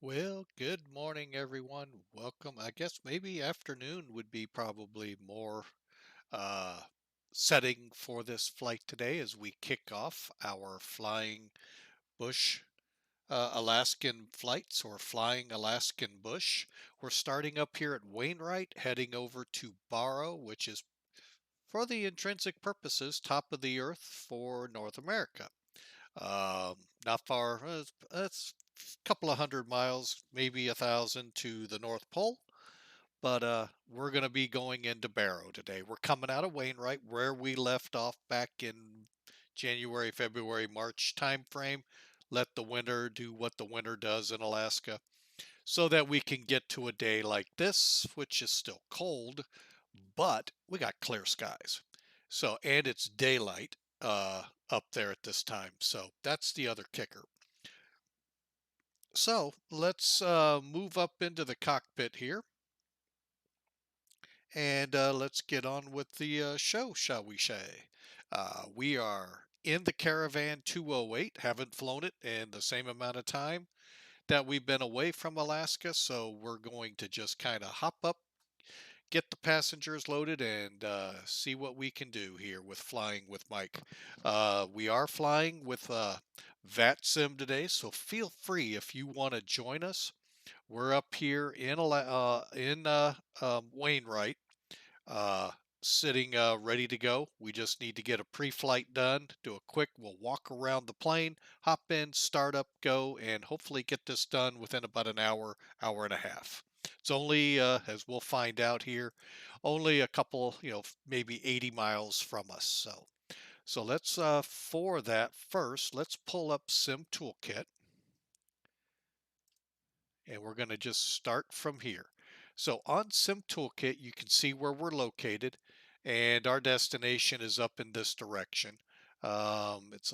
Well, good morning, everyone. Welcome. I guess maybe afternoon would be probably more uh, setting for this flight today as we kick off our flying bush Alaskan flights or flying Alaskan bush. We're starting up here at Wainwright, heading over to Barrow, which is for the intrinsic purposes top of the earth for North America. Not far. It's a couple of 100 miles, maybe 1,000 to the North Pole. But we're going to be going into Barrow today. We're coming out of Wainwright, where we left off back in January, February, March time frame. Let the winter do what the winter does in Alaska, so that we can get to a day like this, which is still cold, but we got clear skies. So, and it's daylight up there at this time. So that's the other kicker. So let's move up into the cockpit here and let's get on with the show, shall we say? We are in the Caravan 208, haven't flown it in the same amount of time that we've been away from Alaska. So we're going to just kind of hop up, get the passengers loaded, and see what we can do here with flying with Mike. We are flying with VATSIM today, so feel free if you want to join us. We're up here in Wainwright, uh, sitting ready to go. We just need to get a pre-flight done, do a quick, we'll walk around the plane, hop in, start up, go, and hopefully get this done within about an hour, hour and a half. It's only, as we'll find out here, only a couple, maybe 80 miles from us. So let's, for that first, let's pull up Sim Toolkit, and we're going to just start from here. So on Sim Toolkit, you can see where we're located, and our destination is up in this direction. It's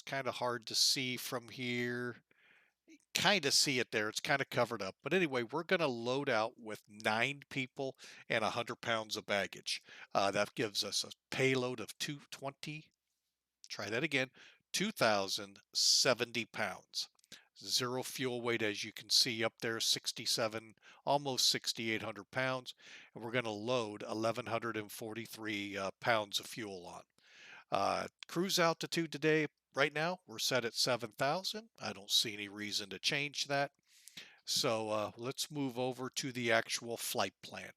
kind of hard to see from here. Kind of see it there. It's kind of covered up. But anyway, we're going to load out with 9 people and 100 pounds of baggage. That gives us a payload of 220. Try that again. 2,070 pounds. Zero fuel weight, as you can see up there, 67, almost 6,800 pounds. And we're going to load 1,143 pounds of fuel on. Cruise altitude today, right now, we're set at 7,000. I don't see any reason to change that. So let's move over to the actual flight plan.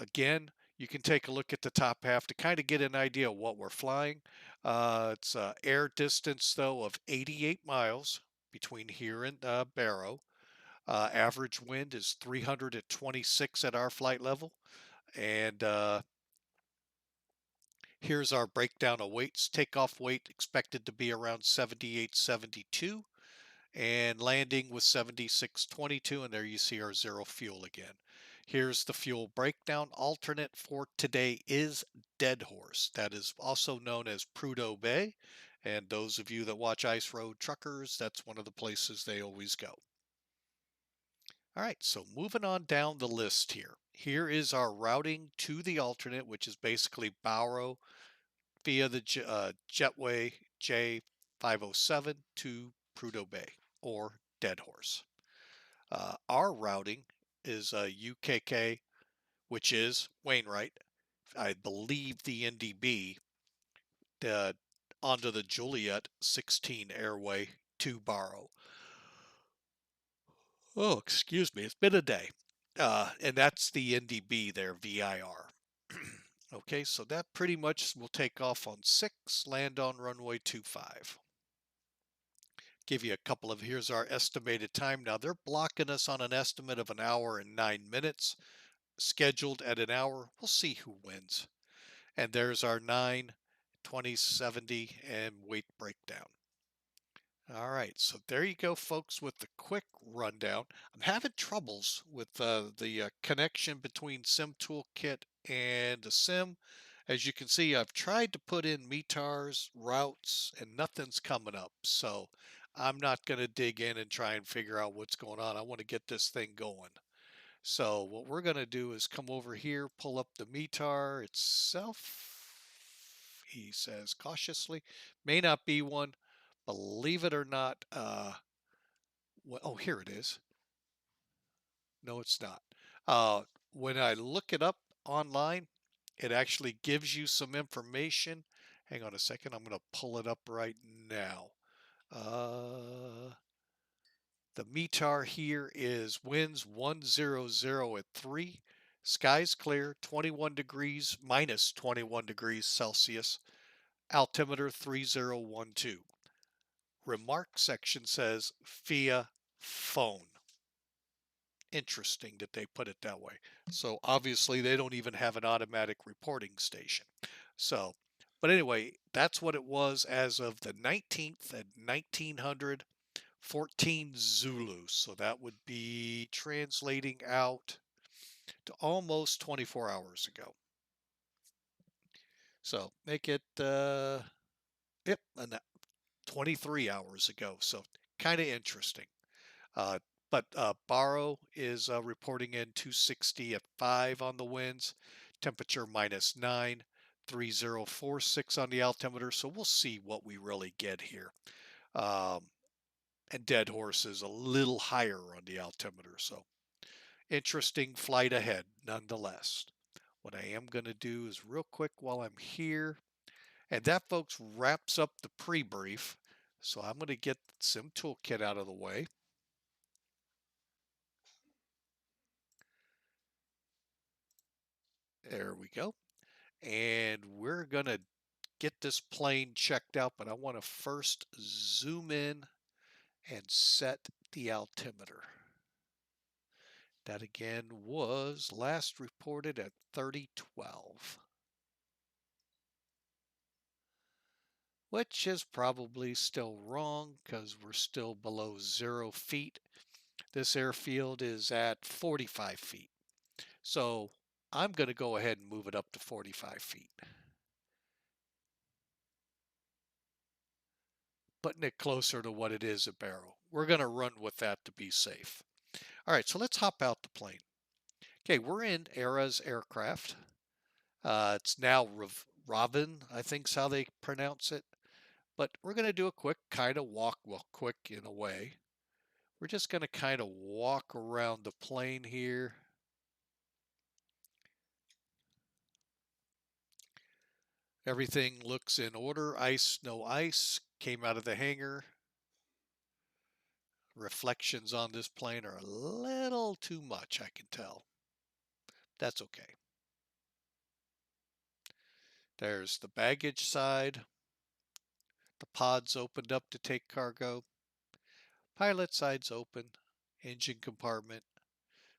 Again, you can take a look at the top half to kind of get an idea of what we're flying. It's air distance, though, of 88 miles between here and Barrow. Average wind is 326 at our flight level. And here's our breakdown of weights. Takeoff weight expected to be around 78, 72, and landing was 7622, and there you see our zero fuel again. Here's the fuel breakdown. Alternate for today is Dead Horse. That is also known as Prudhoe Bay, and those of you that watch Ice Road Truckers, that's one of the places they always go. All right, so moving on down the list here. Here is our routing to the alternate, which is basically Barrow via the Jetway J507 to Prudhoe Bay or Dead Horse. Our routing is UKK, which is Wainwright. I believe the NDB uh, onto the Juliet 16 airway to Barrow. Oh, excuse me. It's been a day. And that's the NDB there, VIR. Okay, so that pretty much will take off on 6, land on runway 25. Give you a couple of, here's our estimated time. Now they're blocking us on an estimate of an hour and 9 minutes, scheduled at an hour. We'll see who wins. And there's our 9, 20, 70, and weight breakdown. All right, so there you go, folks, with the quick rundown. I'm having troubles with the connection between Sim Toolkit and the Sim. As you can see, I've tried to put in METARs, routes, and nothing's coming up. So I'm not going to dig in and try and figure out what's going on. I want to get this thing going. So what we're going to do is come over here, pull up the METAR itself. He says cautiously, may not be one. Believe it or not, oh, here it is. No, it's not. Uh, when I look it up online, it actually gives you some information. Hang on a second. I'm going to pull it up right now. Uh, the METAR here is winds 100 at 3. Skies clear, 21 degrees, minus 21 degrees Celsius. Altimeter 3012. Remark section says via phone. Interesting that they put it that way. So obviously they don't even have an automatic reporting station. So, but anyway, that's what it was as of the 19th at 1914 Zulu. So that would be translating out to almost 24 hours ago. So make it, yep, 23 hours ago. So kind of interesting. Uh, but Barrow is reporting in 260 at 5 on the winds, temperature -9, 3046 on the altimeter. So we'll see what we really get here. Um, and Dead Horse is a little higher on the altimeter. So interesting flight ahead nonetheless. What I am going to do is real quick while I'm here. And that, folks, wraps up the pre-brief. So I'm going to get Sim Toolkit out of the way. There we go. And we're going to get this plane checked out, but I want to first zoom in and set the altimeter. That again was last reported at 3012, which is probably still wrong because we're still below 0 feet. This airfield is at 45 feet. So I'm going to go ahead and move it up to 45 feet. Putting it closer to what it is at Barrow. We're going to run with that to be safe. All right, so let's hop out the plane. Okay, we're in Era's aircraft. It's now Ravin, I think is how they pronounce it. But we're going to do a quick kind of walk, well, quick in a way. We're just going to kind of walk around the plane here. Everything looks in order. Ice, no ice. Came out of the hangar. Reflections on this plane are a little too much, I can tell. That's okay. There's the baggage side. The pod's opened up to take cargo. Pilot side's open. Engine compartment.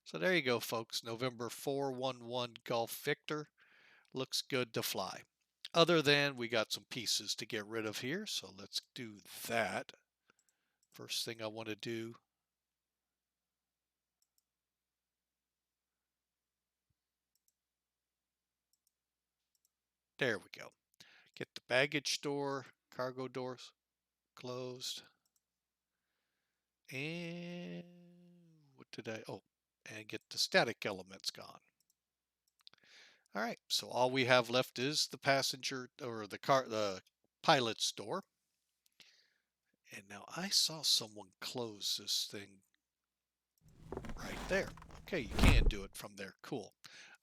So there you go, folks. November 411 Golf Victor. Looks good to fly. Other than we got some pieces to get rid of here, so let's do that. First thing I want to do, there we go. Get the baggage door, cargo doors closed. And what did oh, and get the static elements gone. All right, so all we have left is the passenger or the pilot's door. And now I saw someone close this thing right there. Okay, you can do it from there. Cool.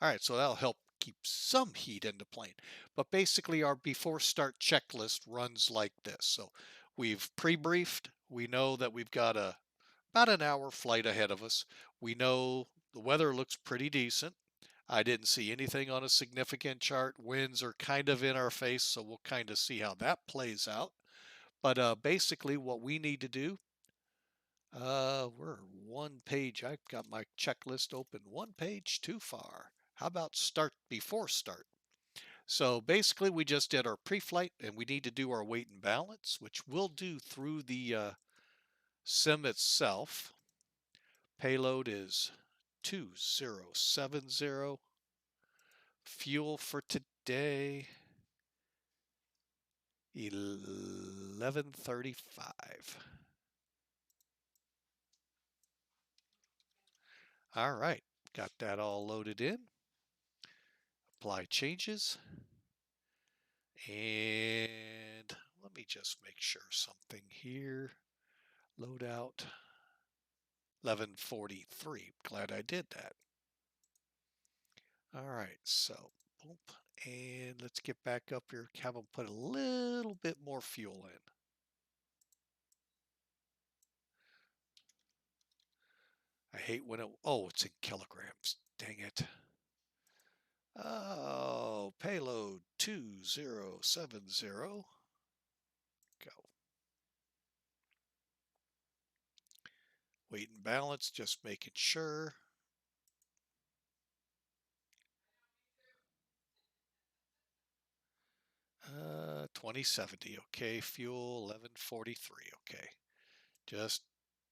All right, so that'll help keep some heat in the plane. But basically our before start checklist runs like this. So we've pre-briefed. We know that we've got about an hour flight ahead of us. We know the weather looks pretty decent. I didn't see anything on a significant chart. Winds are kind of in our face, so we'll kind of see how that plays out. But basically what we need to do, we're one page. I've got my checklist open one page too far. How about start before start? So basically we just did our pre-flight and we need to do our weight and balance, which we'll do through the sim itself. Payload is 2070. Fuel for today, 1135. All right, got that all loaded in. Apply changes. And let me just make sure something here. Load out. 11:43. Glad I did that. All right, so boom, and let's get back up here. Have them put a little bit more fuel in. I hate when it's in kilograms. Dang it. Oh, payload 2070. Go. Weight and balance, just making sure. Uh, 2070. Okay, fuel 1143. Okay, just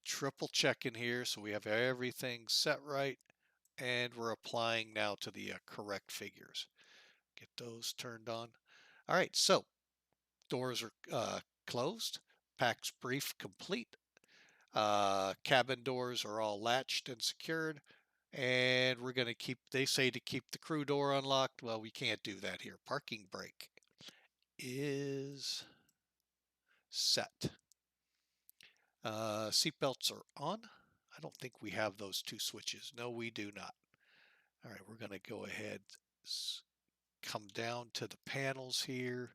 triple checking here so we have everything set right, and we're applying now to the correct figures. Get those turned on. All right, so doors are closed. PAX brief complete. Cabin doors are all latched and secured. And we're going to they say to keep the crew door unlocked. Well, we can't do that here. Parking brake is set. Seatbelts are on. I don't think we have those two switches. No, we do not. All right, we're going to go ahead, come down to the panels here.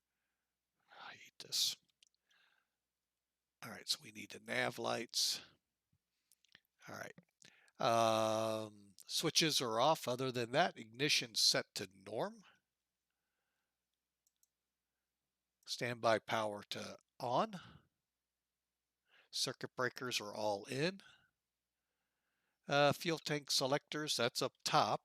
I hate this. All right, so we need the nav lights. All right. Switches are off. Other than that, ignition set to norm. Standby power to on. Circuit breakers are all in. Fuel tank selectors, that's up top.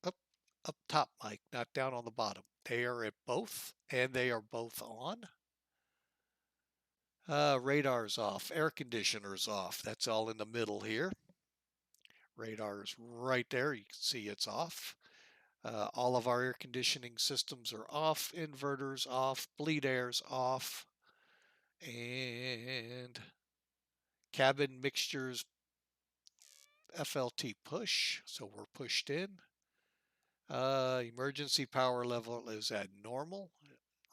Up top, Mike, not down on the bottom. They are at both, and they are both on. Radar's off. Air conditioner's off. That's all in the middle here. Radar's right there. You can see it's off. All of our air conditioning systems are off. Inverters off. Bleed air's off. And cabin mixtures FLT push. So we're pushed in. Emergency power level is at normal,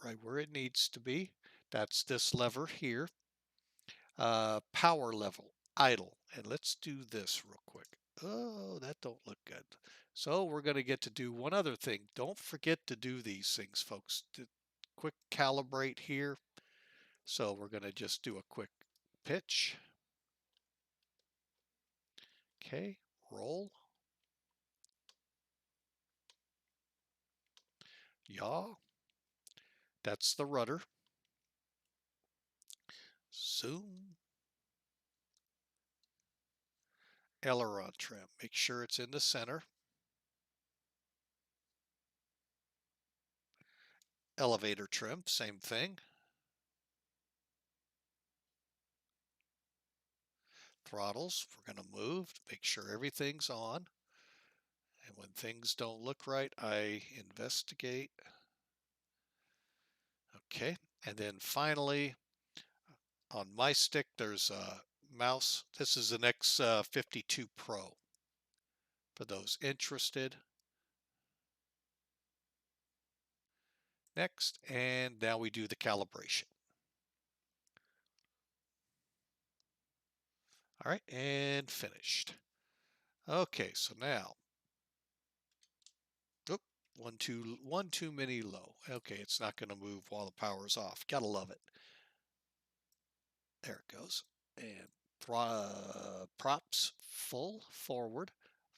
right where it needs to be. That's this lever here. Power level, idle. And let's do this real quick. Oh, that don't look good. So we're going to get to do one other thing. Don't forget to do these things, folks. Quick calibrate here. So we're going to just do a quick pitch. Okay, roll. Yaw. That's the rudder. Zoom. Aileron trim. Make sure it's in the center. Elevator trim, same thing. Throttles, we're going to move to make sure everything's on. And when things don't look right, I investigate. Okay, and then finally, on my stick, there's a mouse. This is an X52 Pro for those interested. Next, and now we do the calibration. All right, and finished. Okay, so now, one too many low. Okay, it's not going to move while the power's off. Gotta love it. There it goes. And props full forward.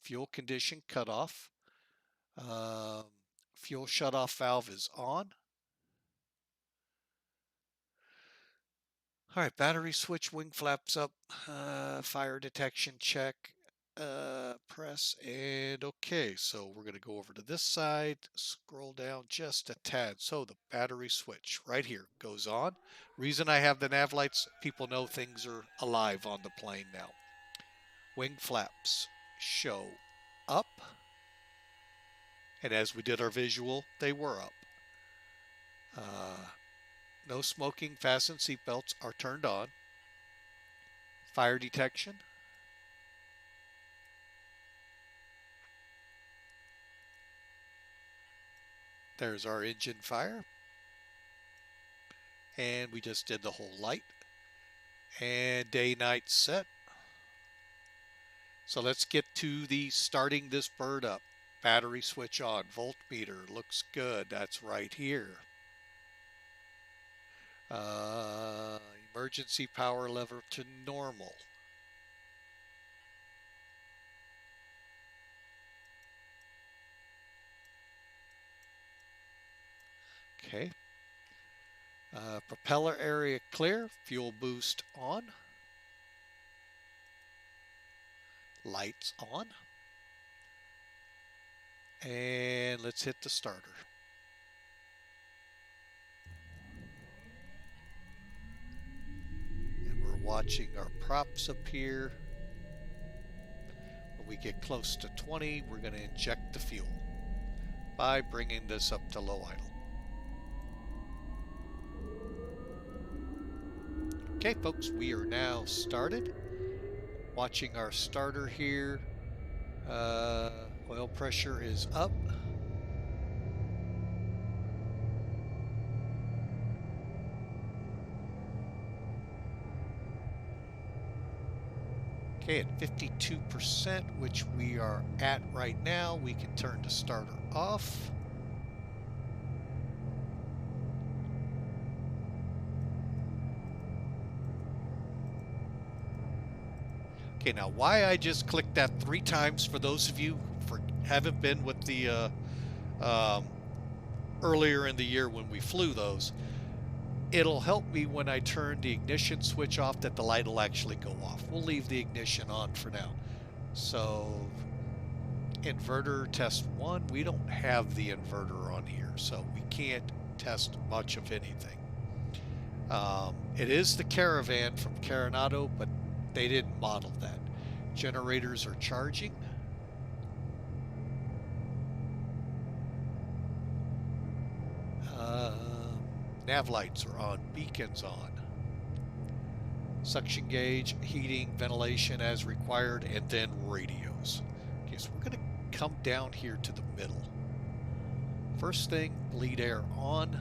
Fuel condition cut off. Fuel shutoff valve is on. All right, battery switch, wing flaps up, fire detection check, press, and okay. So we're going to go over to this side, scroll down just a tad. So the battery switch right here goes on. Reason I have the nav lights, people know things are alive on the plane now. Wing flaps show up. And as we did our visual, they were up. No smoking, fasten seatbelts are turned on. Fire detection. There's our engine fire. And we just did the whole light. And day, night set. So let's get to the starting this bird up. Battery switch on, voltmeter, looks good. That's right here. Uh, Emergency power level to normal. Okay. Propeller area clear, fuel boost on. Lights on. And let's hit the starter. And we're watching our props appear. When we get close to 20, we're going to inject the fuel by bringing this up to low idle. Okay, folks, we are now started. Watching our starter here. Oil pressure is up. Okay, at 52%, which we are at right now, we can turn the starter off. Okay, now why I just clicked that 3 times, for those of you who haven't been with the earlier in the year when we flew those, it'll help me when I turn the ignition switch off that the light will actually go off. We'll leave the ignition on for now. So inverter test 1, we don't have the inverter on here, so we can't test much of anything. It is the Caravan from Carenado, but they didn't model that. Generators are charging. Nav lights are on, beacons on. Suction gauge, heating, ventilation as required, and then radios. Okay, so we're going to come down here to the middle. First thing, bleed air on.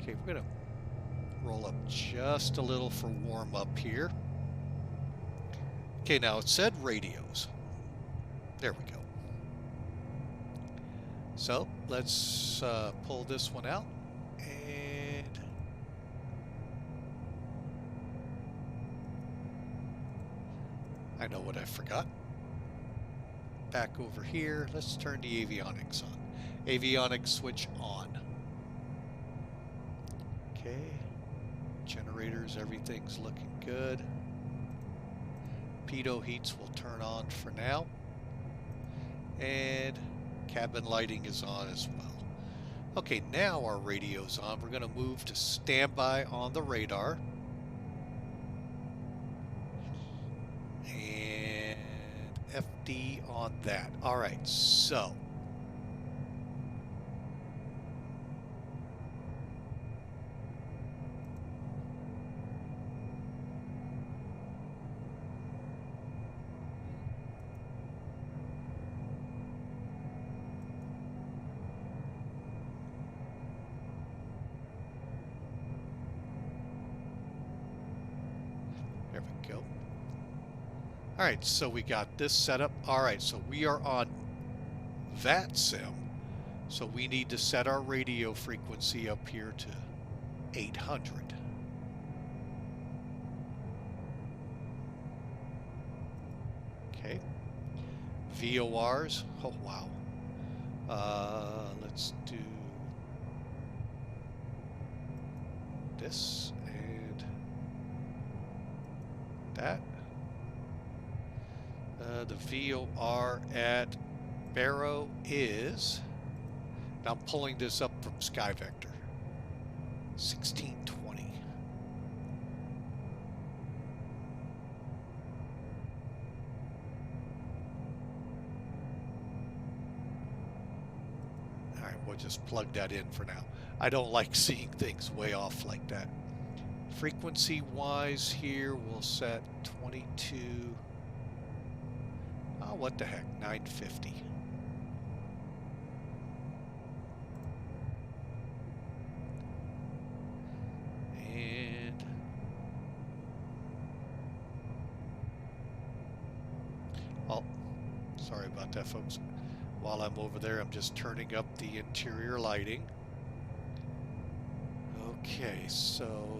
Okay, we're going to roll up just a little for warm up here. Okay, now it said radios. There we go. So let's pull this one out, and I know what I forgot. Back over here, let's turn the avionics on. Avionics switch on. Okay, generators, everything's looking good. Pitot heats will turn on for now. And cabin lighting is on as well. Okay, now our radio's on. We're going to move to standby on the radar. And FD on that. All right, so there we go. All right, so we got this set up. All right, so we are on VATSIM. So we need to set our radio frequency up here to 800. Okay. VORs. Oh, wow. Let's do this and that. The VOR at Barrow is, now I'm pulling this up from SkyVector, 1620. All right, we'll just plug that in for now. I don't like seeing things way off like that. Frequency wise here, we'll set 22. Oh, what the heck, 950. Sorry about that, folks. While I'm over there, I'm just turning up the interior lighting. Okay, so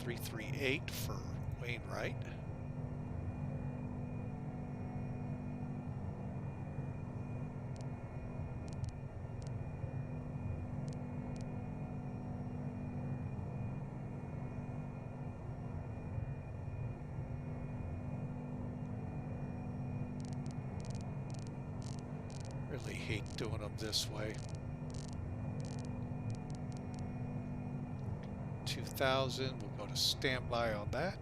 338 for Wainwright. Really hate doing them this way. 2000, we'll go to standby on that.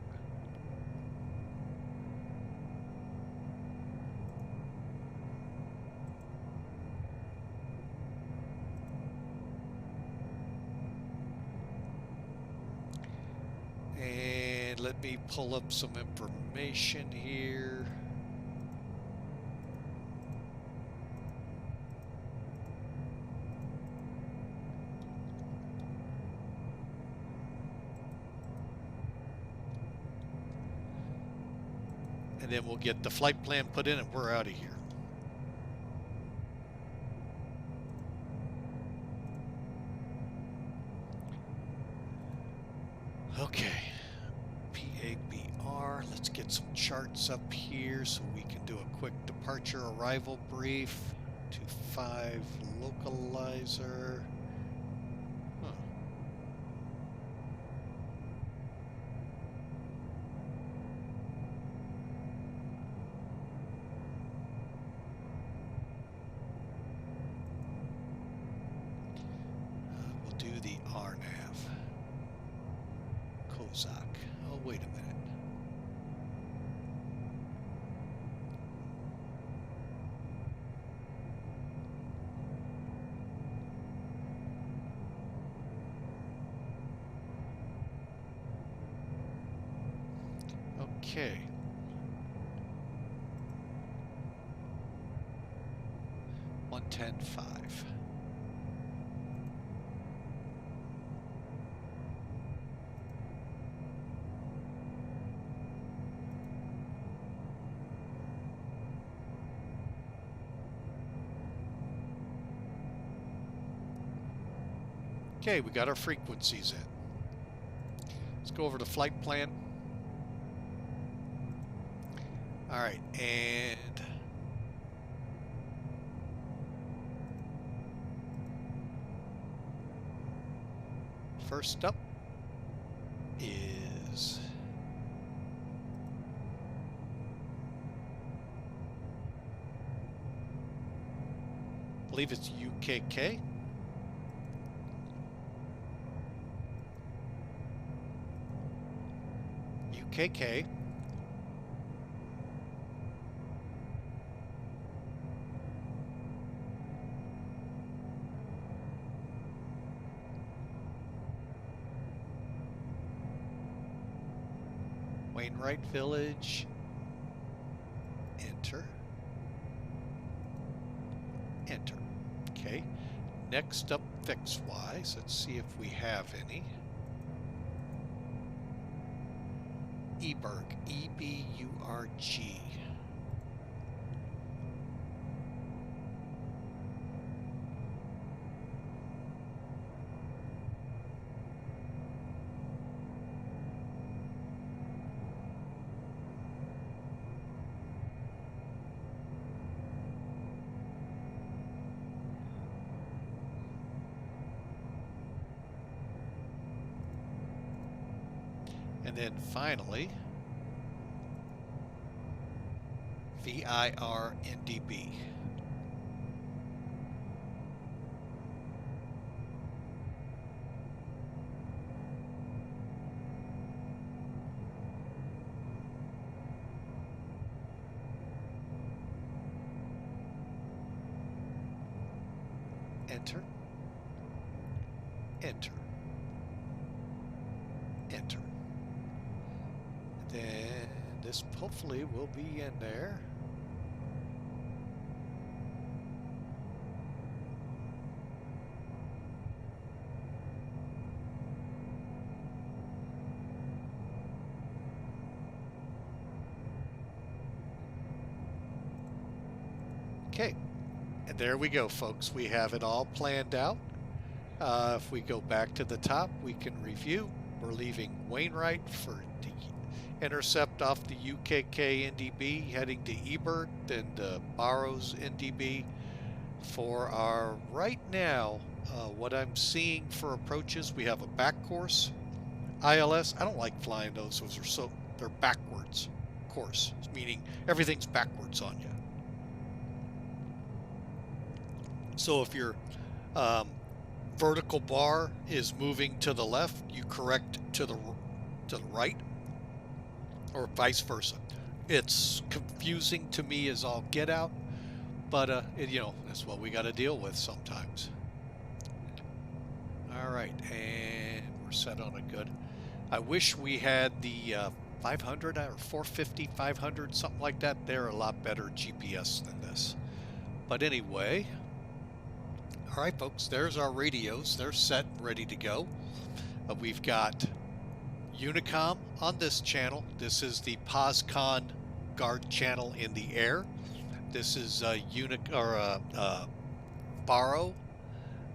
And let me pull up some information here. And then we'll get the flight plan put in and we're out of here. Okay, PABR, let's get some charts up here so we can do a quick departure arrival brief. 25 localizer. Huh. We'll do the RNAV. Kozak. Oh, wait a minute. Okay. $110.5. Okay, we got our frequencies in. Let's go over to flight plan. All right, and first up is I believe it's UKK. UKK. Wainwright Village. Enter. Enter. Okay. Next up, fix-wise. Let's see if we have any. Eburg. E-B-U-R-G. And then finally, VIRNDB. Enter. Enter. Enter. Then this hopefully will be in there. Okay, and there we go, folks. We have it all planned out. If we go back to the top, we can review. We're leaving Wainwright for the intercept off the UKK NDB, heading to Ebert and Barrows NDB. For our right now, what I'm seeing for approaches, we have a back course, ILS. I don't like flying those. They're backwards course, meaning everything's backwards on you. So if your vertical bar is moving to the left, you correct to the right, or vice versa. It's confusing to me as all get out, but that's what we got to deal with sometimes. All right, and we're set on a good. I wish we had the 500 or 450, 500, something like that. They're a lot better GPS than this. But anyway, all right, folks, there's our radios. They're set and ready to go. We've got Unicom on this channel. This is the POSCON guard channel in the air. This is Barrow,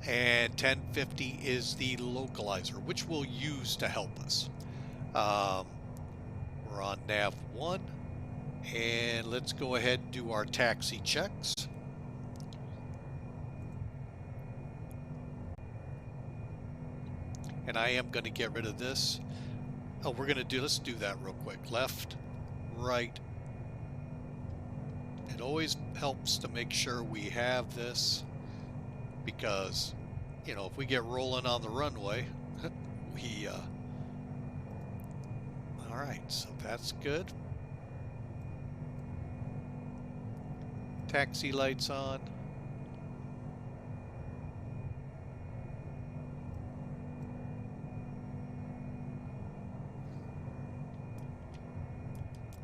and 1050 is the localizer, which we'll use to help us. We're on nav 1, and let's go ahead and do our taxi checks. And I am going to get rid of this. Oh, let's do that real quick. Left, right. It always helps to make sure we have this, because, if we get rolling on the runway, all right, so that's good. Taxi lights on.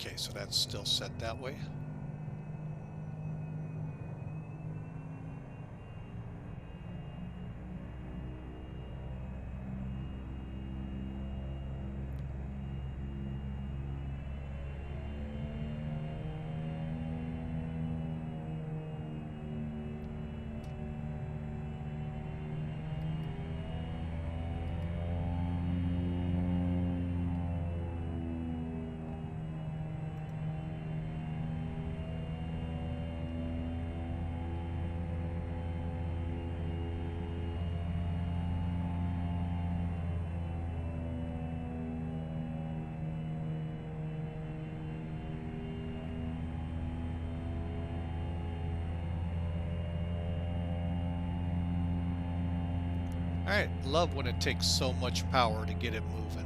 Okay, so that's still set that way. All right, love when it takes so much power to get it moving.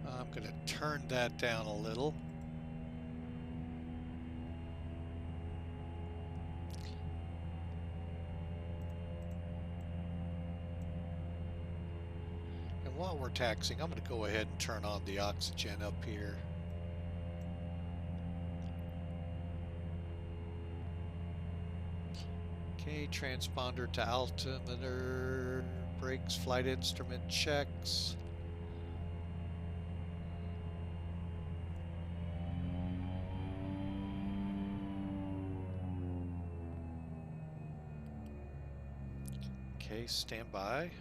I'm going to turn that down a little. And while we're taxiing, I'm going to go ahead and turn on the oxygen up here. Okay, transponder to altimeter, brakes, flight instrument checks. Okay, stand by.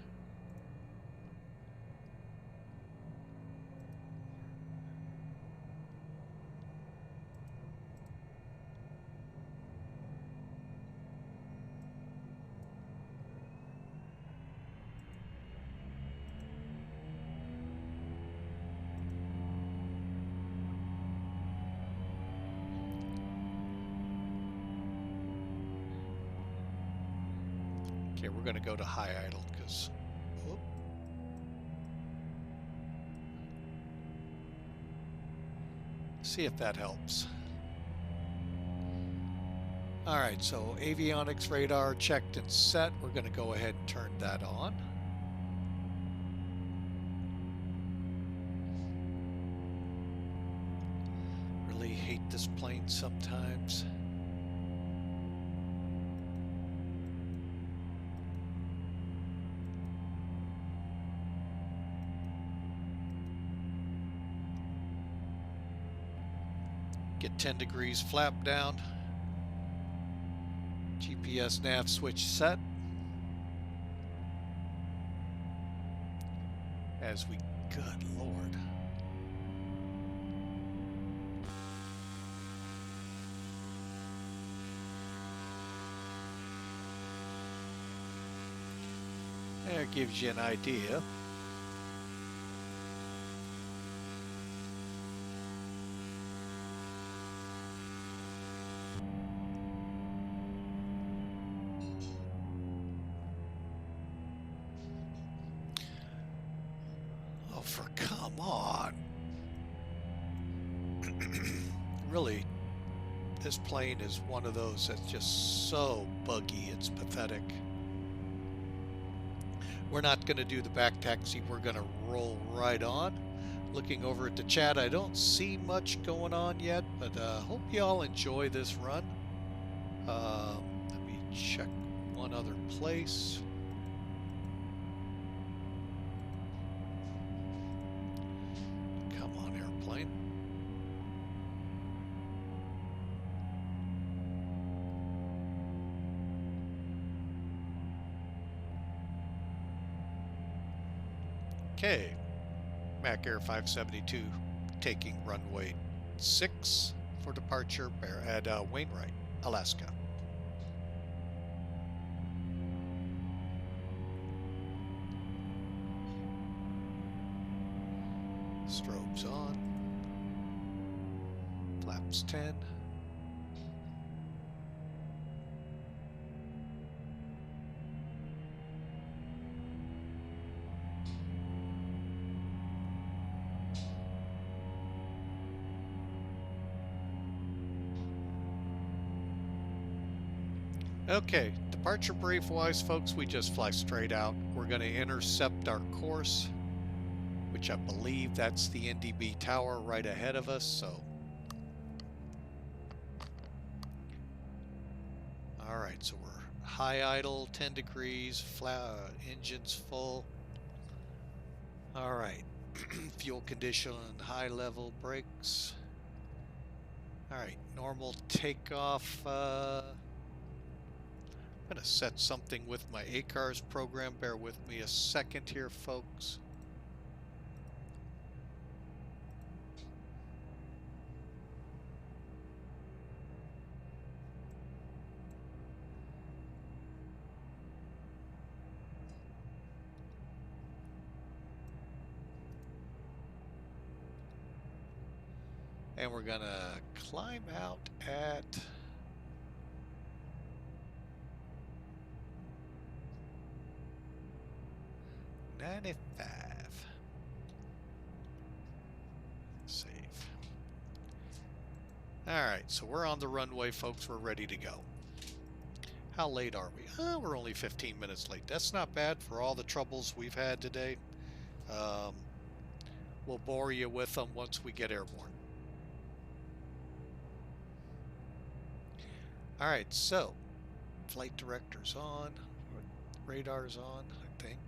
Okay, we're going to go to high idle because, see if that helps. All right, so avionics radar checked and set. We're going to go ahead and turn that on. Really hate this plane sometimes. Get 10 degrees flap down. GPS nav switch set. As we, good Lord. There gives you an idea. Oh, for come on. Really, this plane is one of those that's just so buggy, it's pathetic. We're not going to do the back taxi. We're going to roll right on. Looking over at the chat, I don't see much going on yet, but hope you all enjoy this run. Let me check one other place. Come on, airplane. Okay, Mac Air 572 taking runway 6 for departure at Wainwright, Alaska. Strobes on. Flaps 10. Okay, departure brief wise, folks, we just fly straight out. We're going to intercept our course, which I believe that's the NDB tower right ahead of us, so. All right, so we're high idle, 10 degrees, engines full. All right, fuel condition, high level brakes. All right, normal takeoff. I'm going to set something with my ACARS program. Bear with me a second here, folks. And we're going to climb out at 95. Save. All right, so we're on the runway, folks. We're ready to go. How late are we? We're only 15 minutes late. That's not bad for all the troubles we've had today. We'll bore you with them once we get airborne. All right, so flight director's on, radar's on, I think.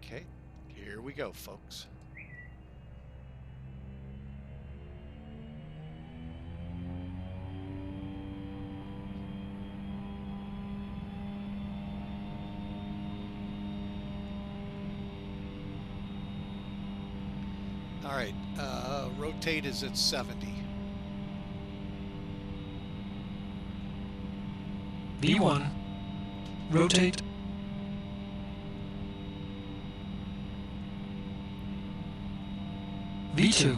Okay, here we go, folks. All right, rotate is at 70. V1, rotate. V2.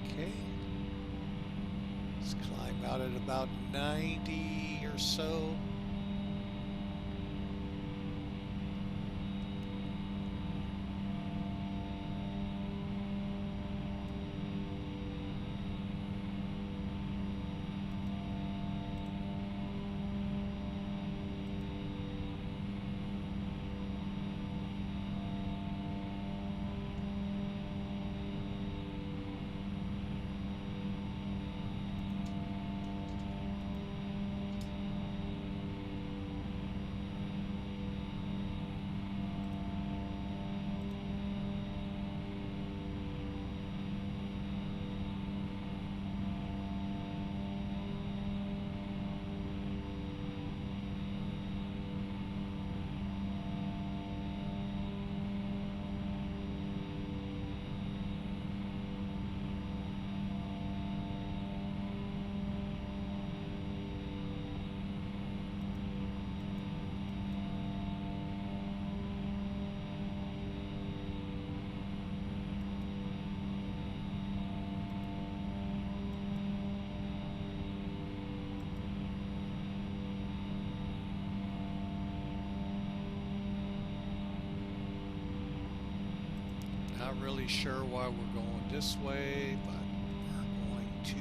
Okay. Let's climb out at about 90 or so. Not really sure why we're going this way, but we're going to.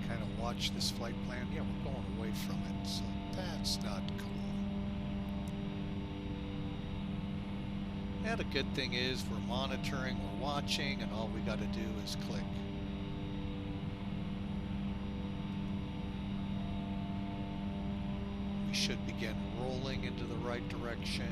Kind of watch this flight plan. Yeah, we're going away from it, so that's not cool. Yeah, the good thing is we're monitoring, we're watching, and all we got to do is click. We should begin rolling into the right direction.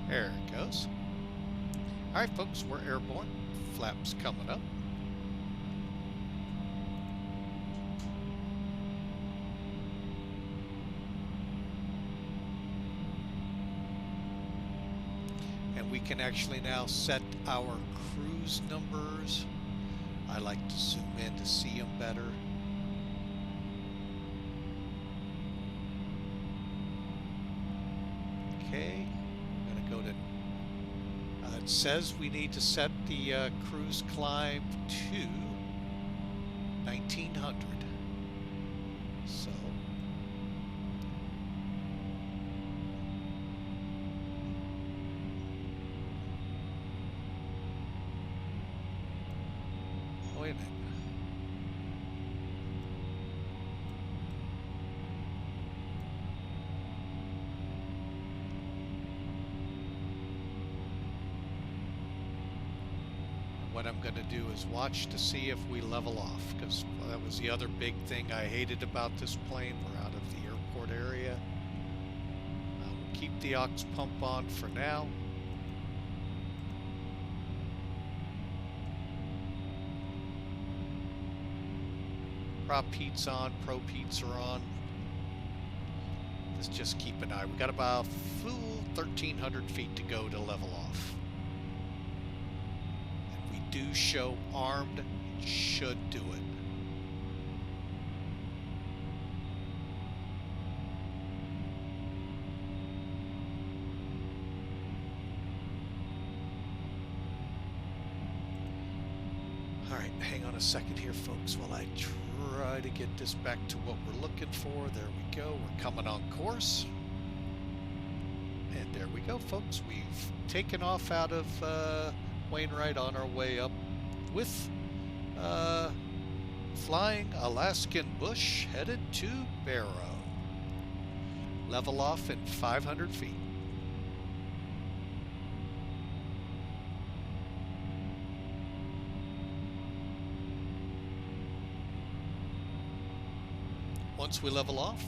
There it goes. All right, folks, we're airborne. Flaps coming up. And we can actually now set our cruise numbers. I like to zoom in to see them better. Okay. Go to, it says we need to set the cruise climb to 1900. So wait a minute. What I'm going to do is watch to see if we level off, because that was the other big thing I hated about this plane. We're out of the airport area. We'll keep the aux pump on for now. Prop heat's on, probe heats are on. Let's just keep an eye. We got about full 1,300 feet to go to level off. Do show armed, it should do it. All right, hang on a second here, folks, while I try to get this back to what we're looking for. There we go, we're coming on course. And there we go, folks. We've taken off out of Wainwright on our way up with flying Alaskan Bush headed to Barrow. Level off in 500 feet. Once we level off,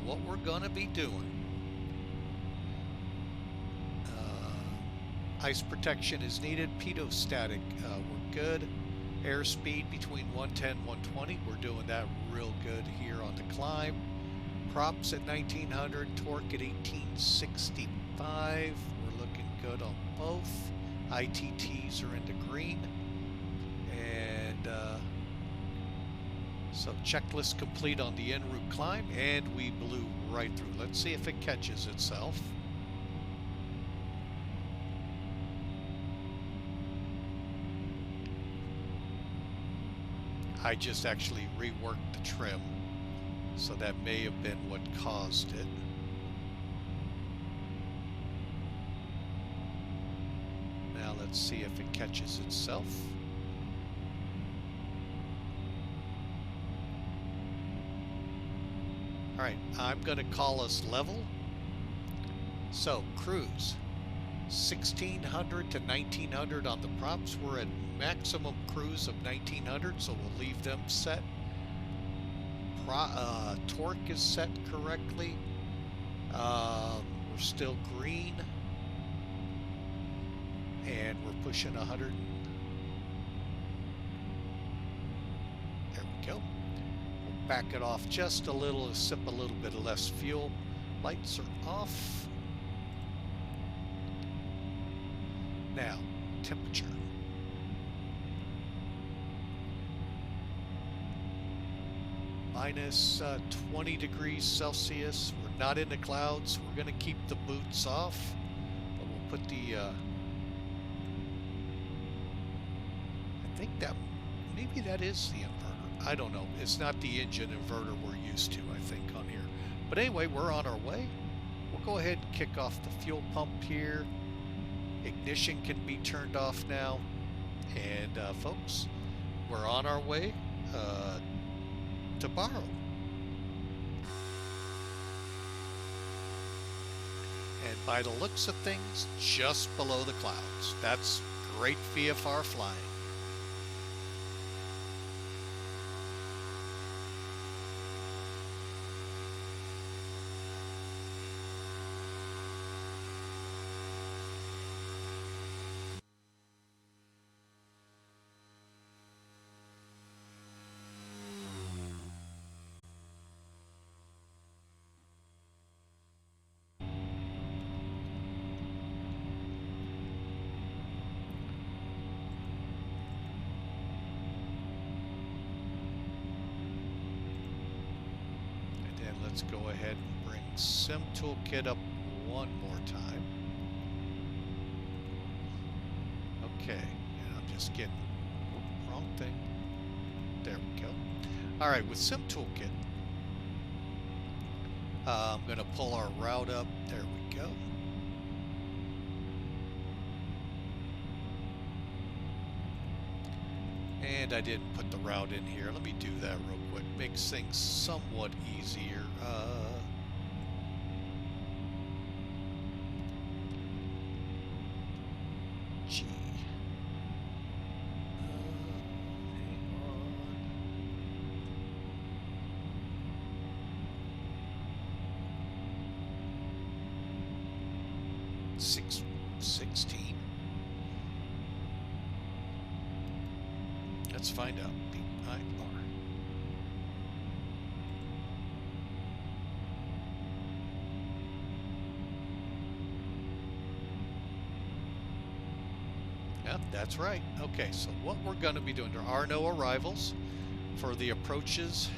what we're going to be doing. Ice protection is needed. Pitot-static, we're good. Airspeed between 110 and 120. We're doing that real good here on the climb. Props at 1900. Torque at 1865. We're looking good on both. ITTs are into green. And so checklist complete on the en route climb. And we blew right through. Let's see if it catches itself. I just actually reworked the trim, so that may have been what caused it. Now let's see if it catches itself. All right, I'm going to call us level. So cruise 1600 to 1900 on the props. We're at maximum cruise of 1900, so we'll leave them set. Torque is set correctly. We're still green, and we're pushing 100. There we go. We'll back it off just a little to sip a little bit less fuel. Lights are off. Now, temperature. Minus 20 degrees Celsius. We're not in the clouds. We're going to keep the boots off, but we'll put the I think that maybe that is the inverter. I don't know. It's not the engine inverter we're used to, I think, on here. But anyway, we're on our way. We'll go ahead and kick off the fuel pump here. Ignition can be turned off now. And folks, we're on our way to Barrow. And by the looks of things, just below the clouds. That's great VFR flying. Let's go ahead and bring Sim Toolkit up one more time. Okay, and I'm just getting, wrong thing. There we go. All right, with Sim Toolkit, I'm going to pull our route up. There we go. And I didn't put the route in here. Let me do that real quick. Makes things somewhat easier. G. Hang on. 16. Let's find out. PIR. Yep, that's right. Okay, so what we're going to be doing, there are no arrivals for the approaches.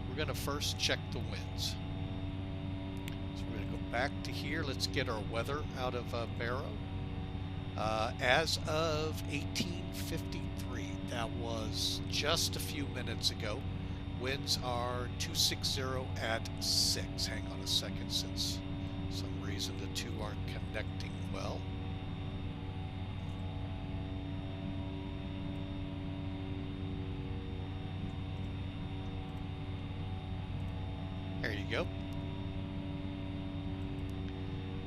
We're going to first check the winds. So we're going to go back to here. Let's get our weather out of Barrow. As of 1853, that was just a few minutes ago, winds are 260 at 6. Hang on a second, since some reason the two aren't connecting well. There you go.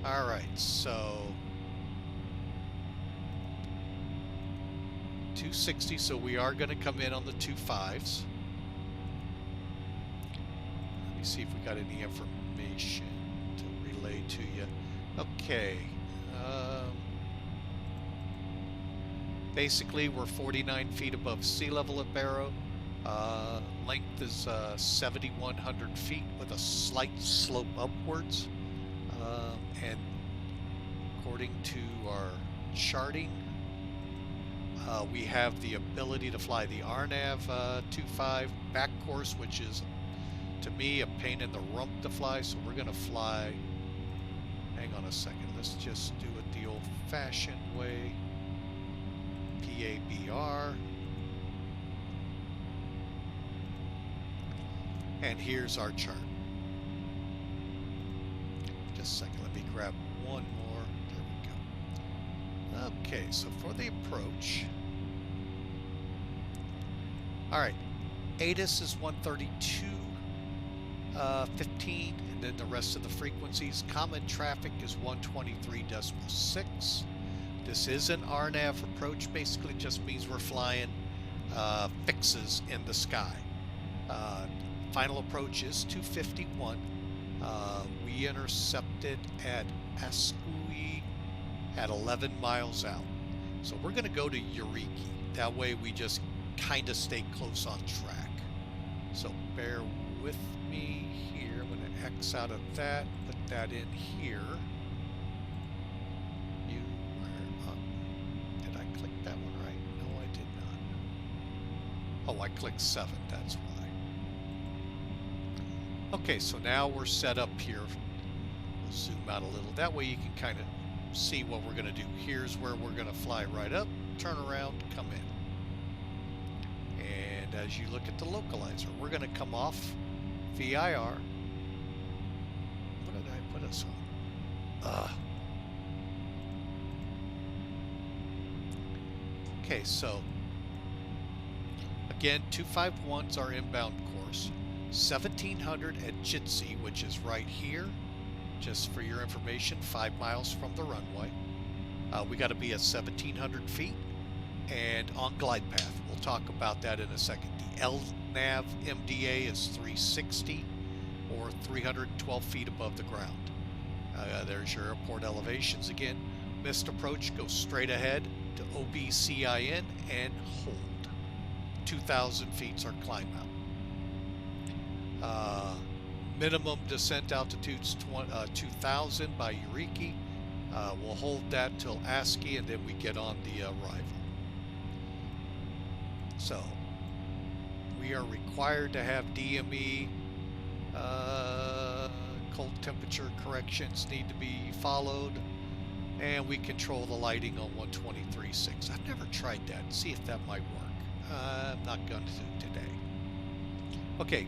All right, so 260, so we are going to come in on the 2.5s. Let me see if we got any information to relay to you. Okay. Basically, we're 49 feet above sea level at Barrow. Length is 7,100 feet with a slight slope upwards. And according to our charting, we have the ability to fly the RNAV 2.5 back course, which is, to me, a pain in the rump to fly. So we're going to fly, hang on a second, let's just do it the old-fashioned way. PABR. And here's our chart. Just a second, let me grab one more. There we go. Okay, so for the approach, all right, ATIS is 132.15, and then the rest of the frequencies. Common traffic is 123.6. This is an RNAV approach. Basically just means we're flying fixes in the sky. Final approach is 251. We intercepted at Ascui at 11 miles out. So we're going to go to Eureka. That way we just kind of stay close on track. So bear with me here. I'm going to X out of that, put that in here. You are up. Did I click that one right? No, I did not. Oh, I clicked 7, that's why. Okay, so now we're set up here. We'll zoom out a little. That way you can kind of see what we're going to do. Here's where we're going to fly right up, turn around, come in. And as you look at the localizer, we're going to come off VIR. What did I put us on? Okay, so again, 251's our inbound course. 1700 at Jitsi, which is right here, just for your information, 5 miles from the runway. We got to be at 1700 feet and on glide path. We'll talk about that in a second. The LNAV MDA is 360 or 312 feet above the ground. There's your airport elevations again. Missed approach, go straight ahead to OBCIN and hold. 2,000 feet's our climb out. Minimum descent altitude's 2,000 by Eureka. We'll hold that till ASCII and then we get on the arrival. So we are required to have DME. Cold temperature corrections need to be followed, and we control the lighting on 123.6. I've never tried that. See if that might work. I'm not going to today. Okay,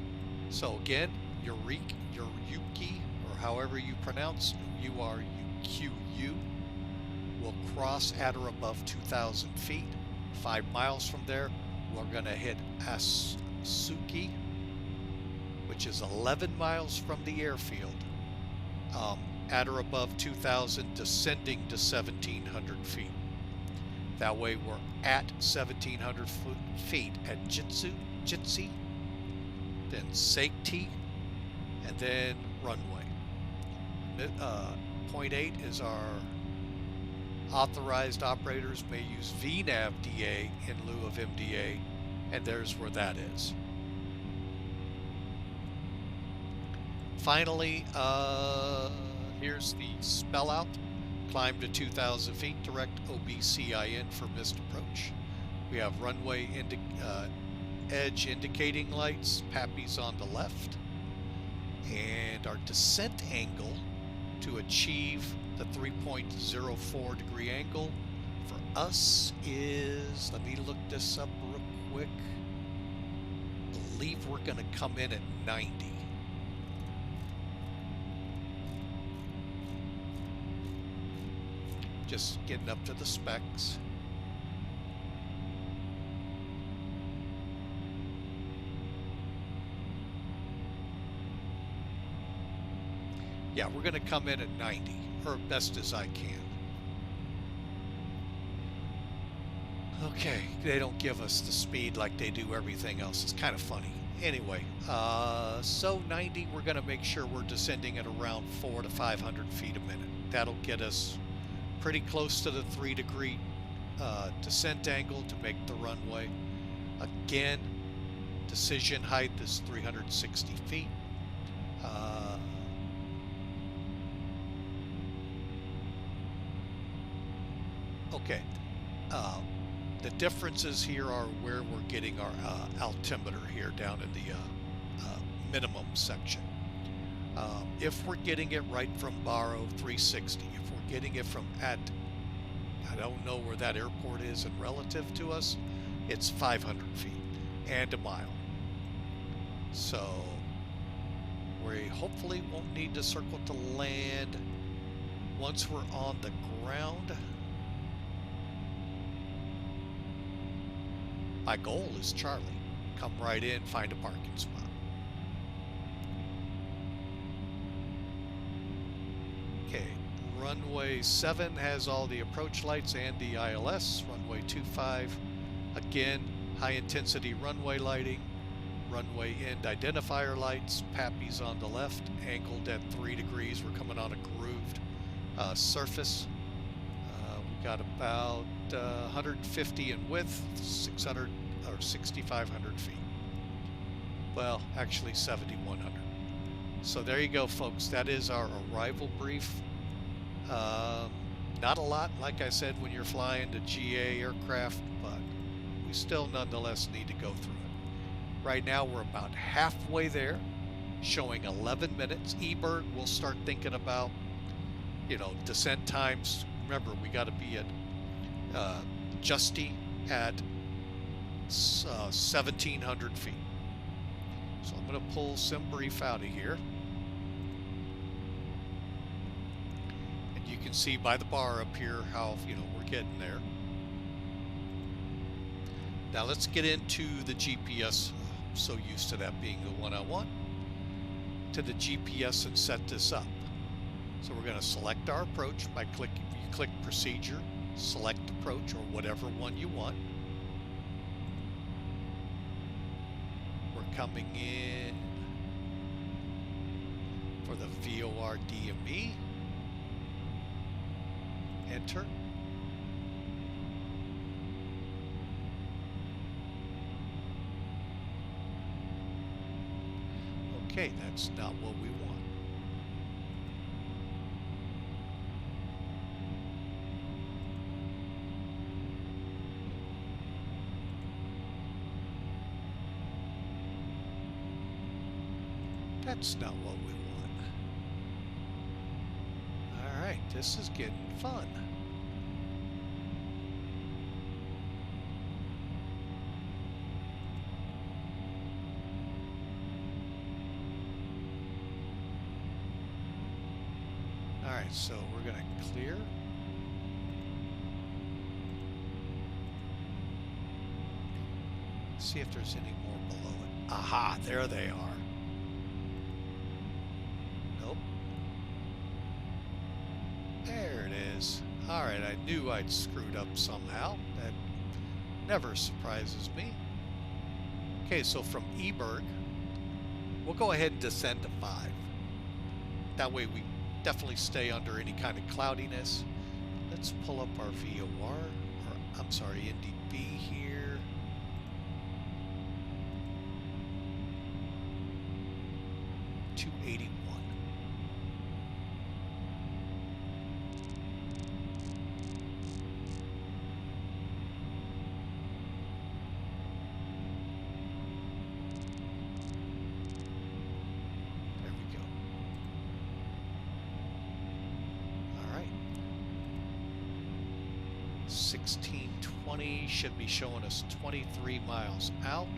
so again, Eureka, or however you pronounce URQU, will cross at or above 2,000 feet. 5 miles from there, we're going to hit Asuki, which is 11 miles from the airfield, at or above 2,000, descending to 1,700 feet. That way we're at 1,700 feet at Jitsi, then Sakti, and then runway. Point 8 is our authorized operators may use VNAV DA in lieu of MDA, and there's where that is. Finally, here's the spell out. Climb to 2,000 feet, direct OBCIN for missed approach. We have runway edge indicating lights, PAPI's on the left, and our descent angle to achieve the 3.04 degree angle for us is, let me look this up real quick, I believe we're going to come in at 90. Just getting up to the specs. Yeah, we're going to come in at 90, or best as I can. Okay, they don't give us the speed like they do everything else. It's kind of funny. Anyway, so 90, we're going to make sure we're descending at around 400 to 500 feet a minute. That'll get us pretty close to the 3 degree descent angle to make the runway. Again, decision height is 360 feet. Okay, the differences here are where we're getting our altimeter here down in the minimum section. If we're getting it right from Barrow 360, if we're getting it from I don't know where that airport is and relative to us, it's 500 feet and a mile. So we hopefully won't need to circle to land once we're on the ground. My goal is Charlie. Come right in, find a parking spot. Okay, runway 7 has all the approach lights and the ILS. Runway 25, again, high intensity runway lighting. Runway end identifier lights. PAPI's on the left, angled at 3 degrees. We're coming on a grooved surface. We got about 150 in width, 600 or 6,500 feet. Well, actually 7,100. So there you go, folks. That is our arrival brief. Not a lot, like I said, when you're flying the GA aircraft, but we still nonetheless need to go through it. Right now, we're about halfway there, showing 11 minutes. eBird will start thinking about, descent times. Remember, we got to be at Justy at 1,700 feet. So I'm going to pull SimBrief out of here. And you can see by the bar up here how, we're getting there. Now let's get into the GPS. I'm so used to that being the one I want. To the GPS and set this up. So we're going to select our approach by clicking, you click procedure, select approach or whatever one you want. We're coming in for the VOR DME. Enter. Okay, that's not what we want. That's not what we want. All right, this is getting fun. All right, so we're going to clear. See if there's any more below it. Aha, there they are. Nope. There it is. All right, I knew I'd screwed up somehow. That never surprises me. Okay, so from eBird, we'll go ahead and descend to 5. That way we definitely stay under any kind of cloudiness. Let's pull up our VOR, or I'm sorry, NDB here. $281. There we go. All right. 1620 should be showing us 23 miles out.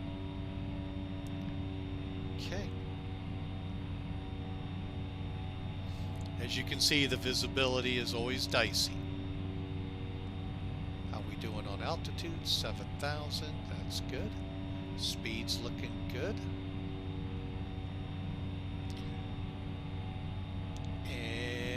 Okay. As you can see, the visibility is always dicey. How we doing on altitude? 7,000. That's good. Speed's looking good. And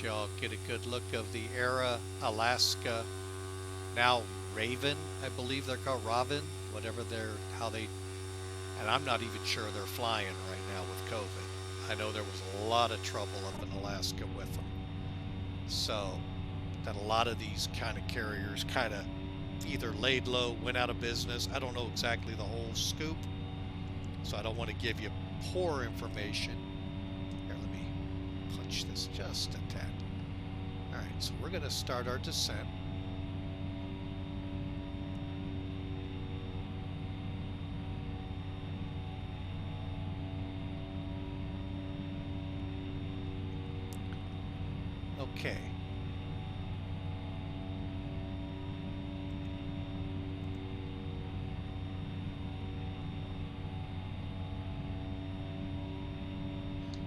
y'all get a good look of the Era Alaska, now Raven, I believe they're called, Raven, whatever and I'm not even sure they're flying right now with COVID. I know there was a lot of trouble up in Alaska with them. So that a lot of these kind of carriers kind of either laid low, went out of business. I don't know exactly the whole scoop, so I don't want to give you poor information. Here, let me punch this just a tad. All right, so we're going to start our descent. Okay.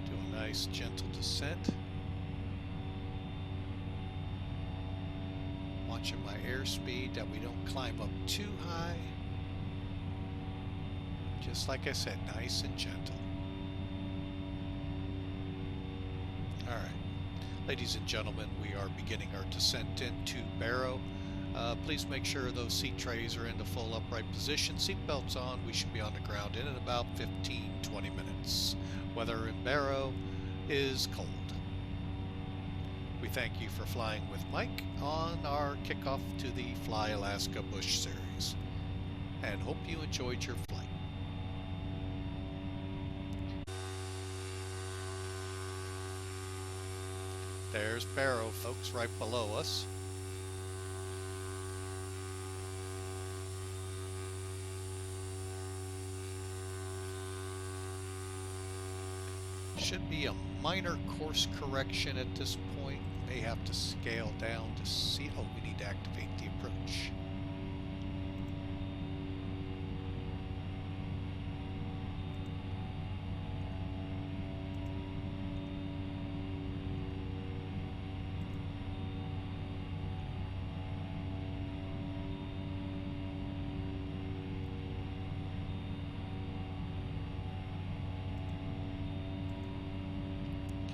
Do a nice gentle descent. Watching my airspeed that we don't climb up too high. Just like I said, nice and gentle. All right. Ladies and gentlemen, we are beginning our descent into Barrow. Please make sure those seat trays are in the full upright position. Seat belts on. We should be on the ground in about 15-20 minutes. Weather in Barrow is cold. We thank you for flying with Mike on our kickoff to the Fly Alaska Bush Series, and hope you enjoyed your flight. There's Barrow, folks, right below us. Should be a minor course correction at this point. May have to scale down to see. Oh, we need to activate the approach.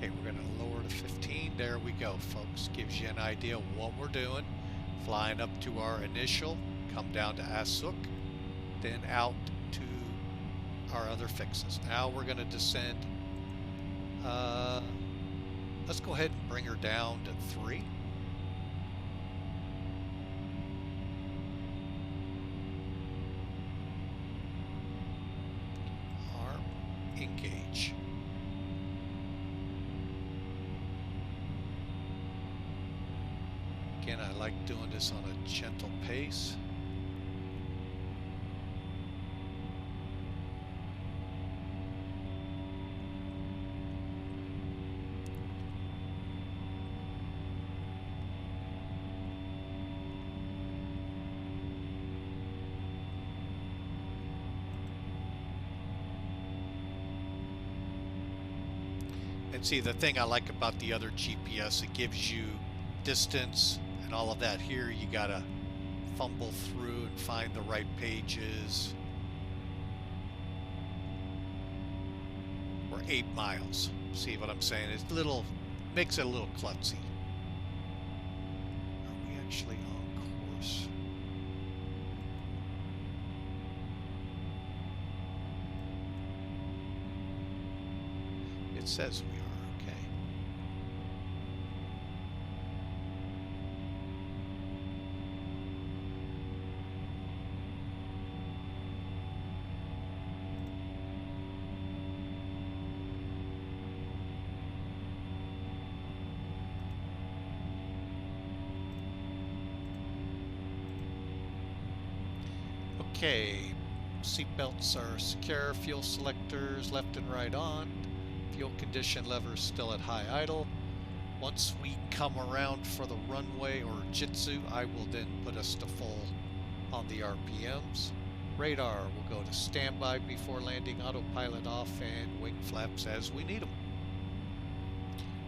Okay, we're going to lower to 15. There we go, folks. Gives you an idea of what we're doing. Flying up to our initial, come down to Asuk, then out to our other fixes. Now we're going to descend. Let's go ahead and bring her down to 3. Arm, engage. Again, I like doing this on a gentle pace. And see, the thing I like about the other GPS, it gives you distance and all of that. Here you gotta fumble through and find the right pages. We're 8 miles. See what I'm saying? It's makes it a little klutzy. Are we actually on course? It says we are. Okay. Okay, seatbelts are secure, fuel selectors left and right on, fuel condition levers still at high idle. Once we come around for the runway or jitsu, I will then put us to full on the RPMs. Radar will go to standby before landing, autopilot off, and wing flaps as we need them.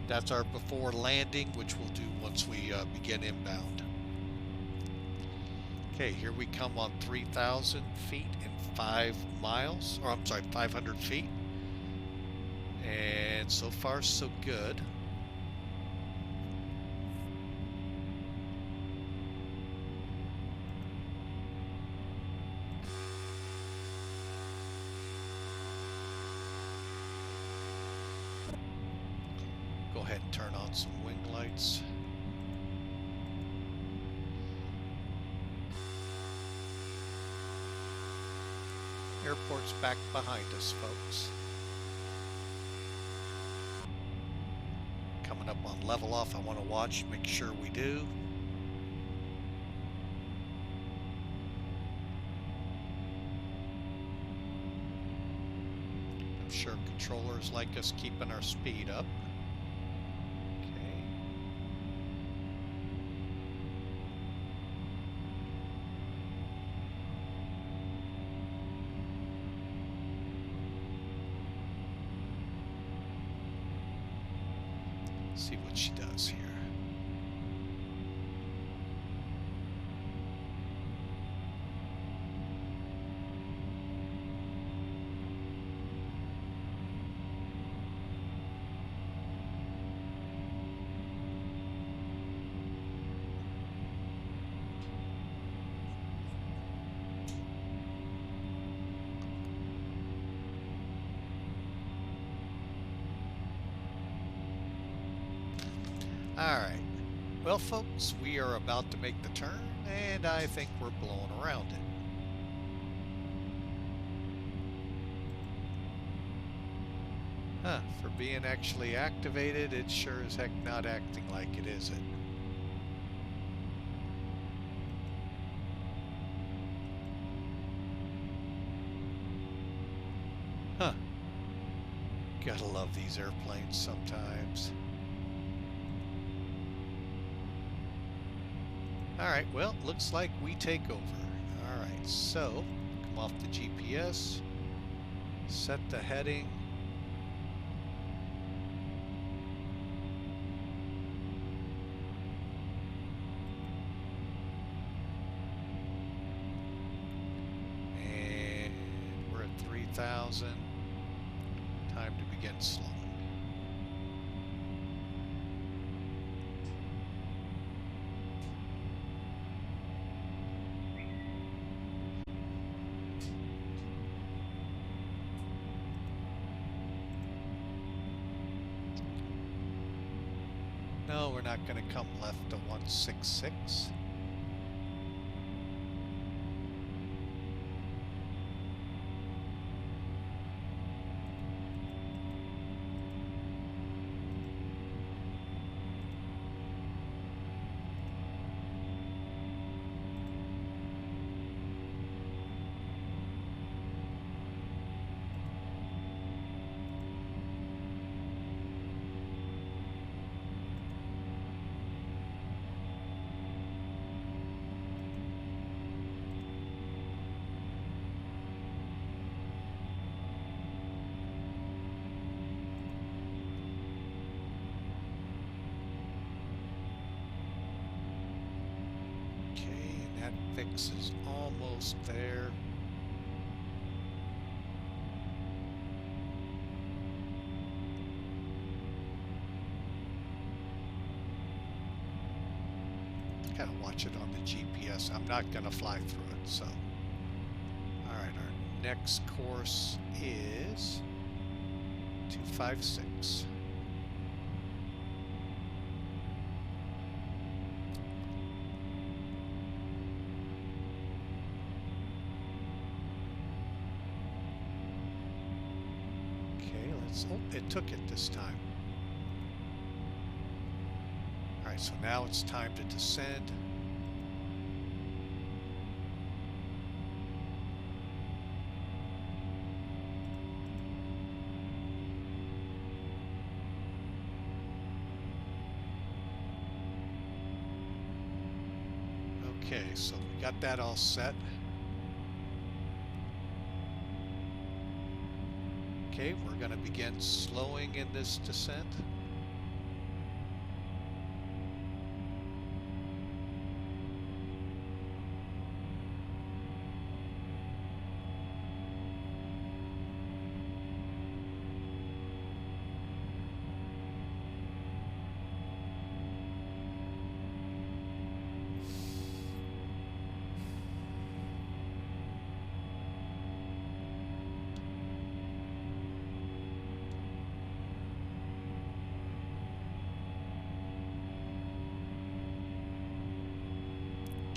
That's our before landing, which we'll do once we begin inbound. Okay, here we come on 3,000 feet in 5 miles, or I'm sorry, 500 feet. And so far, so good. Go ahead and turn on some wing lights. Airport's back behind us, folks. Coming up on level off, I want to watch, make sure we do. I'm sure controllers like us keeping our speed up. See what she does here. All right. Well, folks, we are about to make the turn, and I think we're blowing around it. Huh, for being actually activated, it's sure as heck not acting like it, is it? Huh. Gotta love these airplanes sometimes. Alright, well, looks like we take over. Alright, so, come off the GPS, set the heading. And we're at 3,000. Time to begin slowing. No, we're not going to come left to 166. Okay, and that fix is almost there. Gotta watch it on the GPS. I'm not gonna fly through it, so. Alright, our next course is 256. Okay, let's, oh, it took it this time. Alright, so now it's time to descend. Okay, so we got that all set. Okay, we're going to begin slowing in this descent.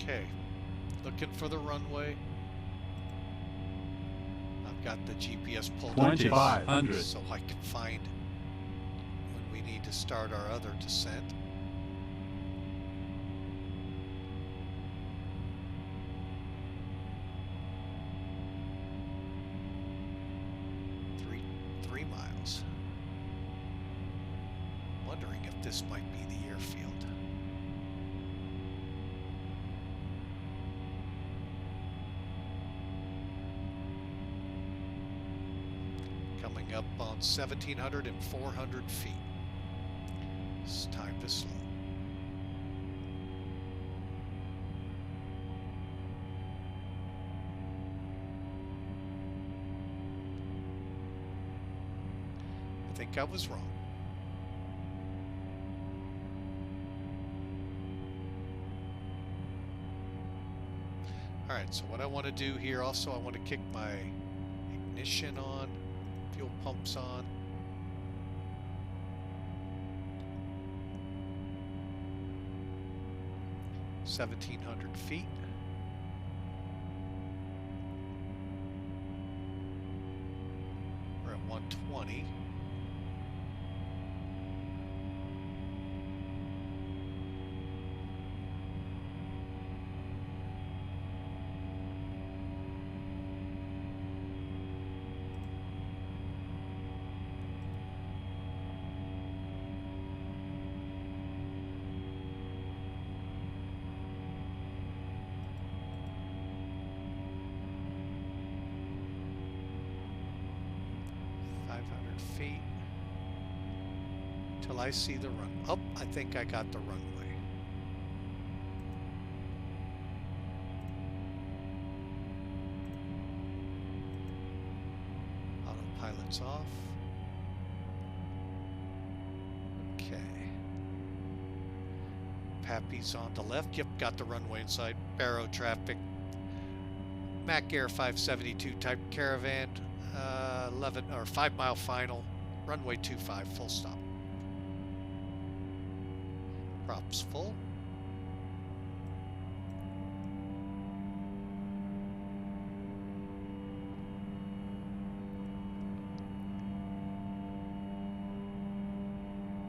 Okay, looking for the runway. I've got the GPS pulled up 2,500. so I can find when we need to start our other descent. Three miles. Wondering if this might be the airfield. Coming up on 1,700 and 400 feet. It's time to slow. I think I was wrong. All right, so what I want to do here also, I want to kick my ignition on, fuel pumps on. 1,700 feet. We're at 120. Feet till I see the run. Oh, I think I got the runway. Autopilot's off. Okay. Pappy's on the left. Yep, got the runway inside. Barrow traffic. Mac Air 572 type Caravan. 11 or 5 mile final, runway 25, full stop. Props full.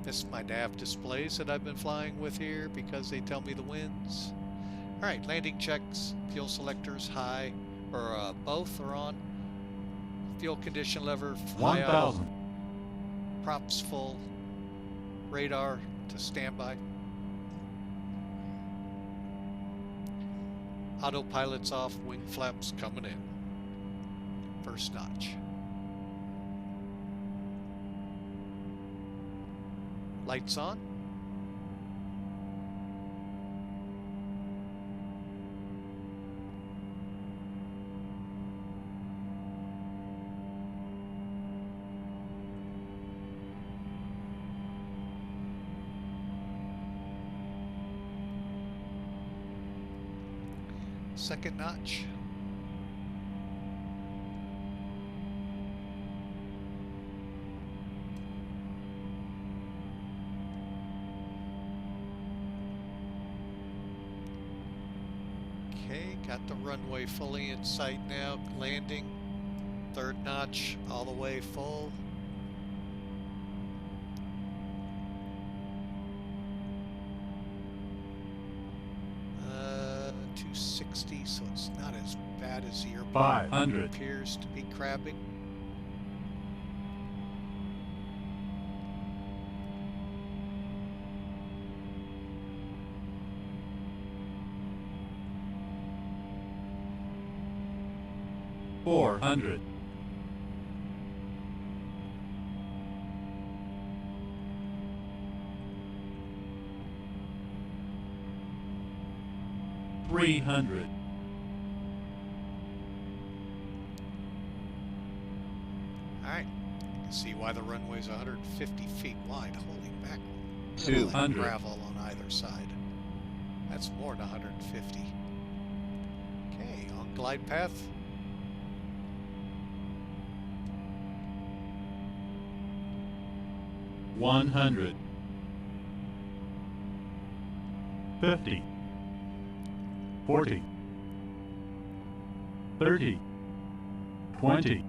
Missed my nav displays that I've been flying with here because they tell me the winds. All right, landing checks, fuel selectors high, or both are on. Fuel condition lever, high 1,000. Props full. Radar to standby. Autopilot's off, wing flaps coming in. First notch. Lights on. Second notch. Okay, got the runway fully in sight now. Landing. Third notch all the way full. So it's not as bad as the airplane 500 appears to be crabbing. $400. $300. All right, you can see why the runway's 150 feet wide. Holy mackerel! 200. Gravel on either side. That's more than 150. Okay, on glide path. $100. 50. 40. 30. 20.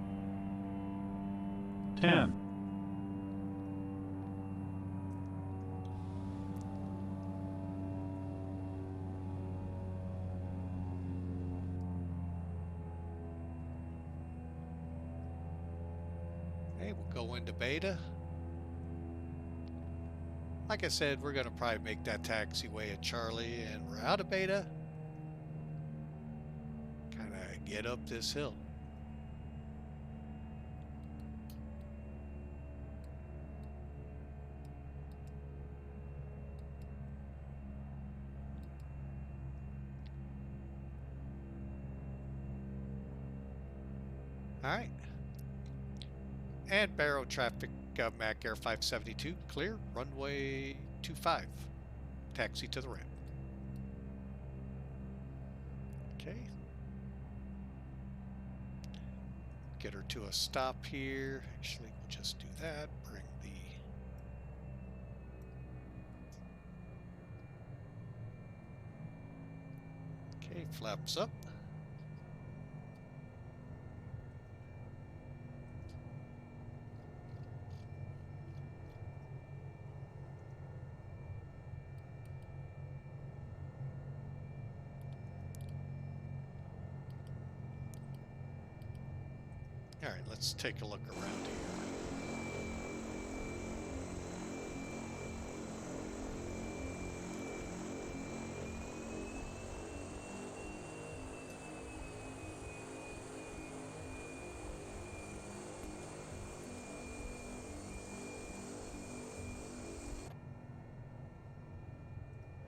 10. Okay, we'll go into beta. Like I said, we're going to probably make that taxiway at Charlie, and we're out of beta. Kind of get up this hill. All right. And Barrow traffic, Mac Air 572, clear, runway 25. Taxi to the ramp. Okay. Get her to a stop here. Actually, we'll just do that. Bring the Okay, flaps up. All right, let's take a look around here.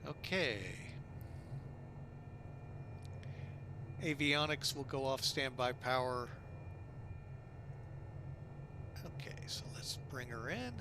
Okay. Avionics will go off standby power. Okay, so let's bring her in.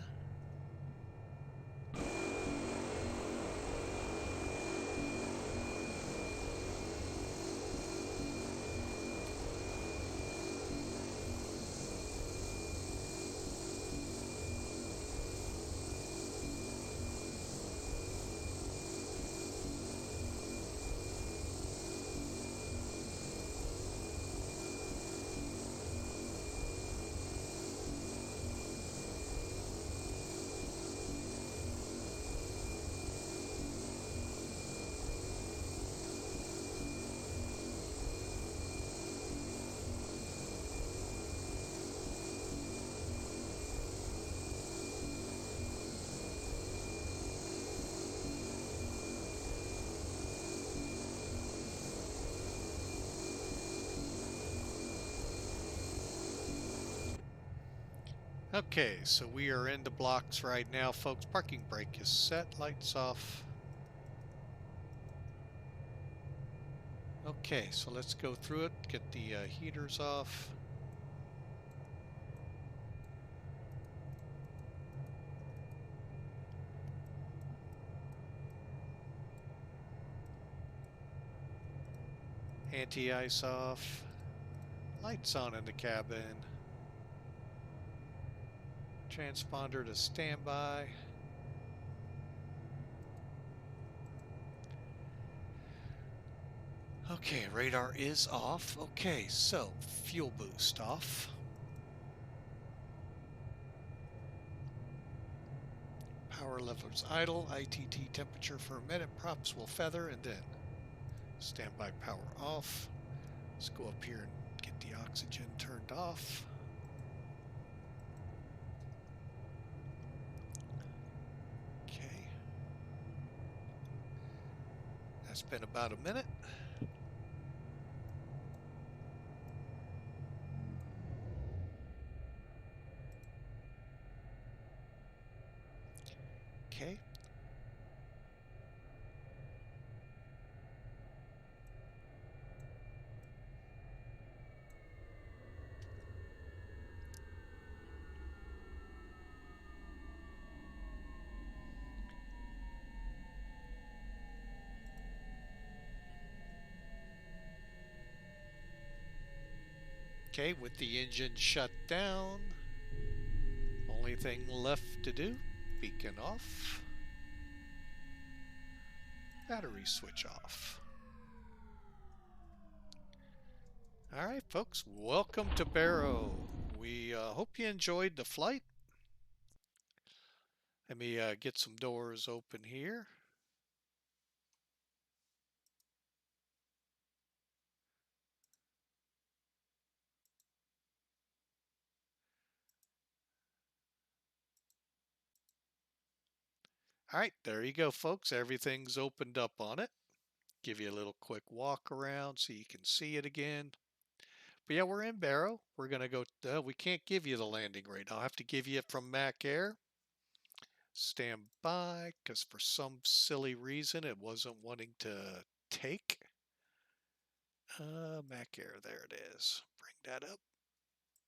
Okay, so we are into blocks right now, folks. Parking brake is set, lights off. Okay, so let's go through it, get the heaters off. Anti-ice off. Lights on in the cabin. Transponder to standby. Okay, radar is off. Okay, so fuel boost off. Power levels idle. ITT temperature for a minute. Props will feather and then standby power off. Let's go up here and get the oxygen turned off. Okay. That's been about a minute. Okay. Okay, with the engine shut down, only thing left to do, beacon off, battery switch off. All right, folks, welcome to Barrow. We hope you enjoyed the flight. Let me get some doors open here. All right, there you go, folks. Everything's opened up on it. Give you a little quick walk around so you can see it again. But yeah, we're in Barrow. We're going to go, we can't give you the landing rate. I'll have to give you it from Mac Air. Stand by, because for some silly reason it wasn't wanting to take. Mac Air, there it is. Bring that up.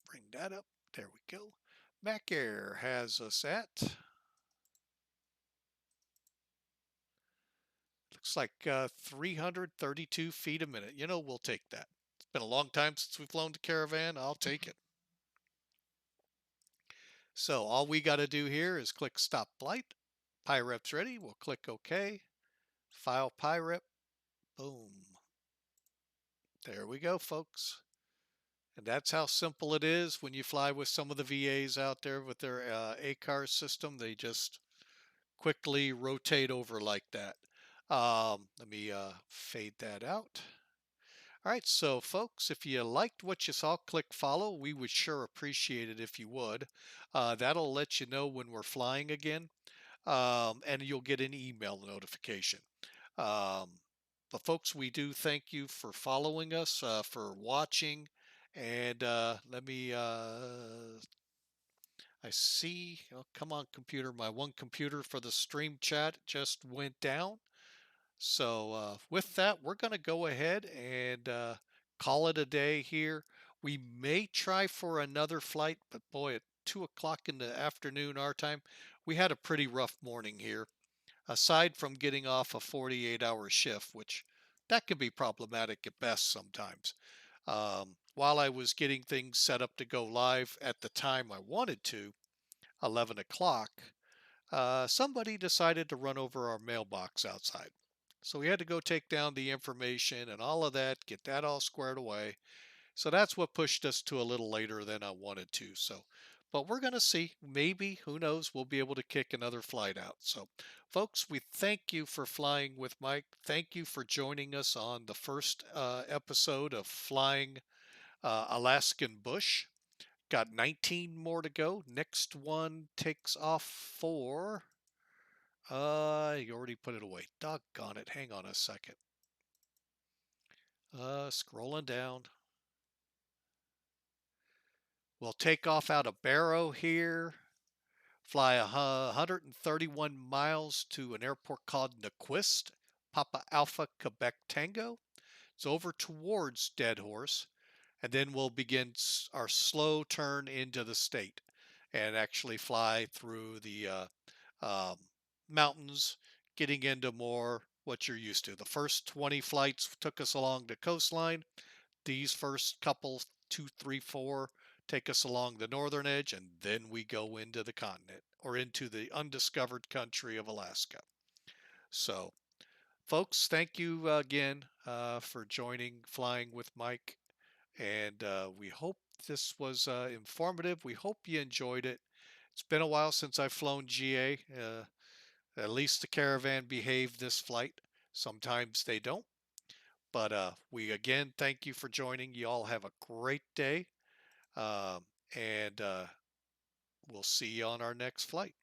Bring that up. There we go. Mac Air has us at, looks like 332 feet a minute. You know, we'll take that. It's been a long time since we've flown the Caravan. I'll take it. So all we got to do here is click stop flight. PIREP's ready. We'll click OK. File PIREP. Boom. There we go, folks. And that's how simple it is when you fly with some of the VAs out there with their ACAR system. They just quickly rotate over like that. Let me fade that out. All right, so folks, if you liked what you saw, click follow. We would sure appreciate it if you would. That'll let you know when we're flying again, and you'll get an email notification. Um, but folks, we do thank you for following us, for watching, and let me. I see. Oh, come on, computer. My one computer for the stream chat just went down. So with that, we're going to go ahead and call it a day here. We may try for another flight, but boy, at 2 o'clock in the afternoon our time, we had a pretty rough morning here. Aside from getting off a 48-hour shift, which that can be problematic at best sometimes. While I was getting things set up to go live at the time I wanted to, 11 o'clock, somebody decided to run over our mailbox outside. So we had to go take down the information and all of that, get that all squared away. So that's what pushed us to a little later than I wanted to. So, but we're going to see. Maybe, who knows, we'll be able to kick another flight out. So, folks, we thank you for flying with Mike. Thank you for joining us on the first episode of Flying Alaskan Bush. Got 19 more to go. Next one takes off for. You already put it away. Doggone it. Hang on a second. Scrolling down. We'll take off out of Barrow here, fly 131 miles to an airport called Nequist, Papa Alpha Quebec Tango. It's over towards Dead Horse, and then we'll begin our slow turn into the state and actually fly through the um, mountains, getting into more what you're used to. The first 20 flights took us along the coastline. These first couple, two, three, four, take us along the northern edge, and then we go into the continent or into the undiscovered country of Alaska. So, folks, thank you again for joining Flying with Mike. And we hope this was informative. We hope you enjoyed it. It's been a while since I've flown GA. At least the Caravan behaved this flight. Sometimes they don't. But we again thank you for joining. You all have a great day. And we'll see you on our next flight.